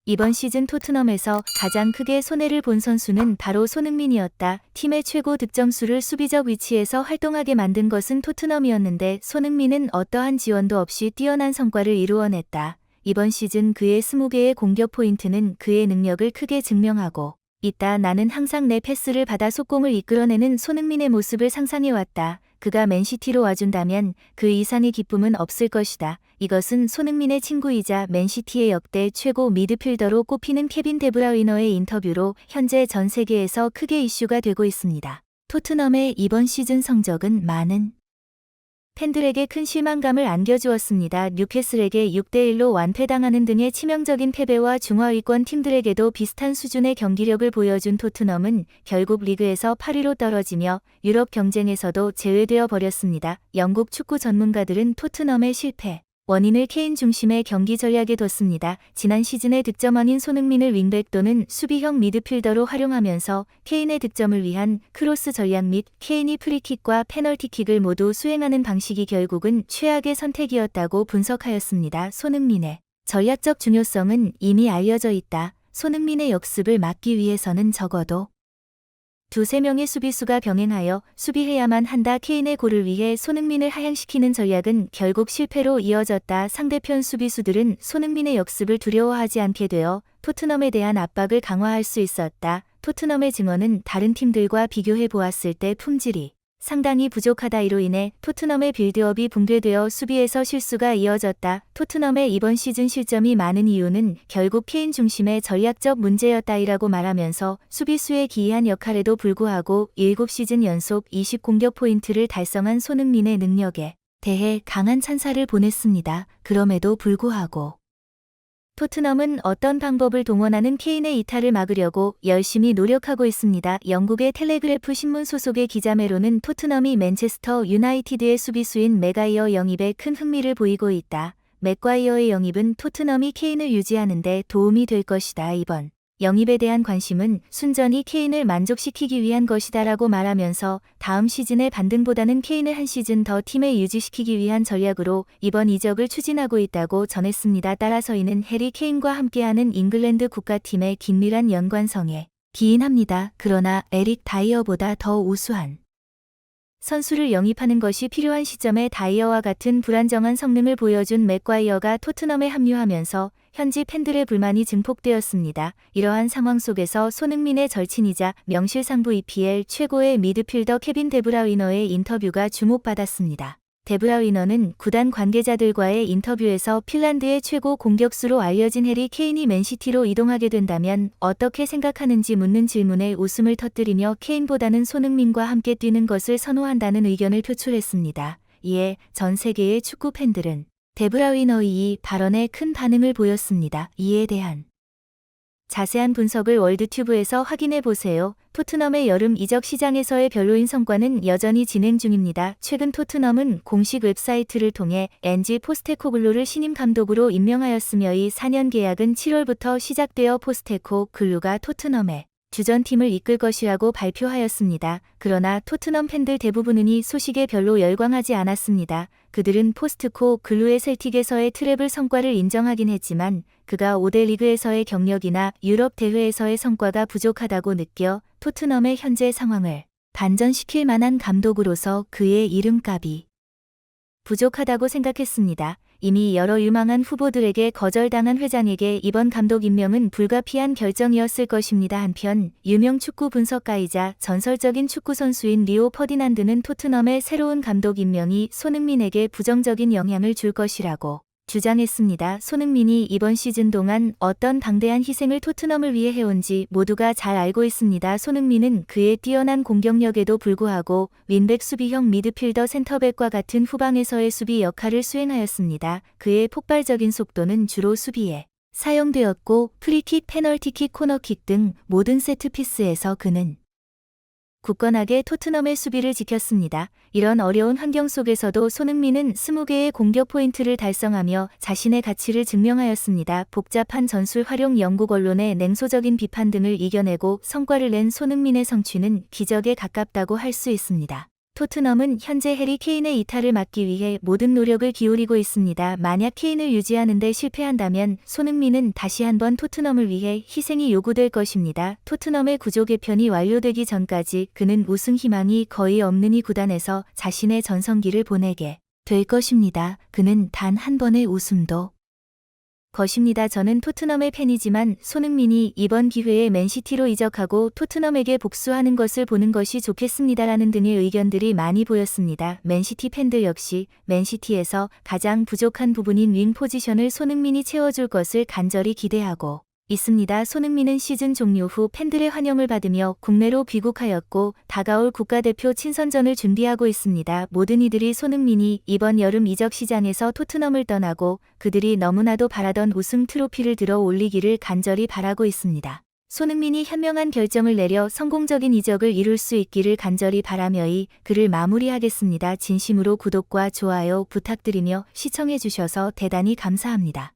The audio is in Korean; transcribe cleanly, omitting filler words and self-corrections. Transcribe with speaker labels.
Speaker 1: 이번 시즌 토트넘에서 가장 크게 손해를 본 선수는 바로 손흥민이었다. 팀의 최고 득점수를 수비적 위치에서 활동하게 만든 것은 토트넘이었는데 손흥민은 어떠한 지원도 없이 뛰어난 성과를 이루어냈다. 이번 시즌 그의 20개의 공격 포인트는 그의 능력을 크게 증명하고 있다. 나는 항상 내 패스를 받아 속공을 이끌어내는 손흥민의 모습을 상상해왔다. 그가 맨시티로 와준다면 그 이상의 기쁨은 없을 것이다. 이것은 손흥민의 친구이자 맨시티의 역대 최고 미드필더로 꼽히는 케빈 데브라위너의 인터뷰로 현재 전 세계에서 크게 이슈가 되고 있습니다. 토트넘의 이번 시즌 성적은 많은 팬들에게 큰 실망감을 안겨주었습니다. 뉴캐슬에게 6대1로 완패당하는 등의 치명적인 패배와 중하위권 팀들에게도 비슷한 수준의 경기력을 보여준 토트넘은 결국 리그에서 8위로 떨어지며 유럽 경쟁에서도 제외되어 버렸습니다. 영국 축구 전문가들은 토트넘의 실패 원인을 케인 중심의 경기 전략에 뒀습니다. 지난 시즌의 득점왕인 손흥민을 윙백 또는 수비형 미드필더로 활용하면서 케인의 득점을 위한 크로스 전략 및 케인이 프리킥과 페널티킥을 모두 수행하는 방식이 결국은 최악의 선택이었다고 분석하였습니다. 손흥민의 전략적 중요성은 이미 알려져 있다. 손흥민의 역습을 막기 위해서는 적어도 2~3명의 수비수가 병행하여 수비해야만 한다. 케인의 골을 위해 손흥민을 하향시키는 전략은 결국 실패로 이어졌다. 상대편 수비수들은 손흥민의 역습을 두려워하지 않게 되어 토트넘에 대한 압박을 강화할 수 있었다. 토트넘의 증언은 다른 팀들과 비교해 보았을 때 품질이 상당히 부족하다. 이로 인해 토트넘의 빌드업이 붕괴되어 수비에서 실수가 이어졌다. 토트넘의 이번 시즌 실점이 많은 이유는 결국 케인 중심의 전략적 문제였다이라고 말하면서 수비수의 기이한 역할에도 불구하고 7시즌 연속 20공격 포인트를 달성한 손흥민의 능력에 대해 강한 찬사를 보냈습니다. 그럼에도 불구하고 토트넘은 어떤 방법을 동원하는 케인의 이탈을 막으려고 열심히 노력하고 있습니다. 영국의 텔레그래프 신문 소속의 기자매로는 토트넘이 맨체스터 유나이티드의 수비수인 맥과이어 영입에 큰 흥미를 보이고 있다. 맥과이어의 영입은 토트넘이 케인을 유지하는 데 도움이 될 것이다. 이번 영입에 대한 관심은 순전히 케인을 만족시키기 위한 것이다 라고 말하면서 다음 시즌의 반등보다는 케인을 한 시즌 더 팀에 유지시키기 위한 전략으로 이번 이적을 추진하고 있다고 전했습니다. 따라서 이는 해리 케인과 함께하는 잉글랜드 국가팀의 긴밀한 연관성에 기인합니다. 그러나 에릭 다이어보다 더 우수한 선수를 영입하는 것이 필요한 시점에 다이어와 같은 불안정한 성능을 보여준 맥과이어가 토트넘에 합류하면서 현지 팬들의 불만이 증폭되었습니다. 이러한 상황 속에서 손흥민의 절친이자 명실상부 EPL 최고의 미드필더 케빈 데브라위너의 인터뷰가 주목받았습니다. 데브라위너는 구단 관계자들과의 인터뷰에서 핀란드의 최고 공격수로 알려진 해리 케인이 맨시티로 이동하게 된다면 어떻게 생각하는지 묻는 질문에 웃음을 터뜨리며 케인보다는 손흥민과 함께 뛰는 것을 선호한다는 의견을 표출했습니다. 이에 전 세계의 축구 팬들은 데브라위너의 이 발언에 큰 반응을 보였습니다. 이에 대한 자세한 분석을 월드튜브에서 확인해 보세요. 토트넘의 여름 이적 시장에서의 별로인 성과는 여전히 진행 중입니다. 최근 토트넘은 공식 웹사이트를 통해 엔지 포스테코글루를 신임 감독으로 임명하였으며 이 4년 계약은 7월부터 시작되어 포스테코글루가 토트넘의 주전팀을 이끌 것이라고 발표하였습니다. 그러나 토트넘 팬들 대부분은 이 소식에 별로 열광하지 않았습니다. 그들은 포스트코글루의 셀틱에서의 트래블 성과를 인정하긴 했지만 그가 5대 리그에서의 경력이나 유럽 대회에서의 성과가 부족하다고 느껴 토트넘의 현재 상황을 반전시킬 만한 감독으로서 그의 이름값이 부족하다고 생각했습니다. 이미 여러 유망한 후보들에게 거절당한 회장에게 이번 감독 임명은 불가피한 결정이었을 것입니다. 한편 유명 축구 분석가이자 전설적인 축구 선수인 리오 퍼디난드는 토트넘의 새로운 감독 임명이 손흥민에게 부정적인 영향을 줄 것이라고 주장했습니다. 손흥민이 이번 시즌 동안 어떤 방대한 희생을 토트넘을 위해 해온지 모두가 잘 알고 있습니다. 손흥민은 그의 뛰어난 공격력에도 불구하고 윙백 수비형 미드필더 센터백과 같은 후방에서의 수비 역할을 수행하였습니다. 그의 폭발적인 속도는 주로 수비에 사용되었고 프리킥, 페널티킥, 코너킥 등 모든 세트피스에서 그는 굳건하게 토트넘의 수비를 지켰습니다. 이런 어려운 환경 속에서도 손흥민은 20개의 공격 포인트를 달성하며 자신의 가치를 증명하였습니다. 복잡한 전술 활용, 영국 언론의 냉소적인 비판 등을 이겨내고 성과를 낸 손흥민의 성취는 기적에 가깝다고 할 수 있습니다. 토트넘은 현재 해리 케인의 이탈을 막기 위해 모든 노력을 기울이고 있습니다. 만약 케인을 유지하는 데 실패한다면 손흥민은 다시 한번 토트넘을 위해 희생이 요구될 것입니다. 토트넘의 구조 개편이 완료되기 전까지 그는 우승 희망이 거의 없는 이 구단에서 자신의 전성기를 보내게 될 것입니다. 그는 단 한 번의 웃음도 것입니다. 저는 토트넘의 팬이지만 손흥민이 이번 기회에 맨시티로 이적하고 토트넘에게 복수하는 것을 보는 것이 좋겠습니다라는 등의 의견들이 많이 보였습니다. 맨시티 팬들 역시 맨시티에서 가장 부족한 부분인 윙 포지션을 손흥민이 채워줄 것을 간절히 기대하고 있습니다. 손흥민은 시즌 종료 후 팬들의 환영을 받으며 국내로 귀국하였고 다가올 국가대표 친선전을 준비하고 있습니다. 모든 이들이 손흥민이 이번 여름 이적 시장에서 토트넘을 떠나고 그들이 너무나도 바라던 우승 트로피를 들어 올리기를 간절히 바라고 있습니다. 손흥민이 현명한 결정을 내려 성공적인 이적을 이룰 수 있기를 간절히 바라며 이 글을 마무리하겠습니다. 진심으로 구독과 좋아요 부탁드리며 시청해주셔서 대단히 감사합니다.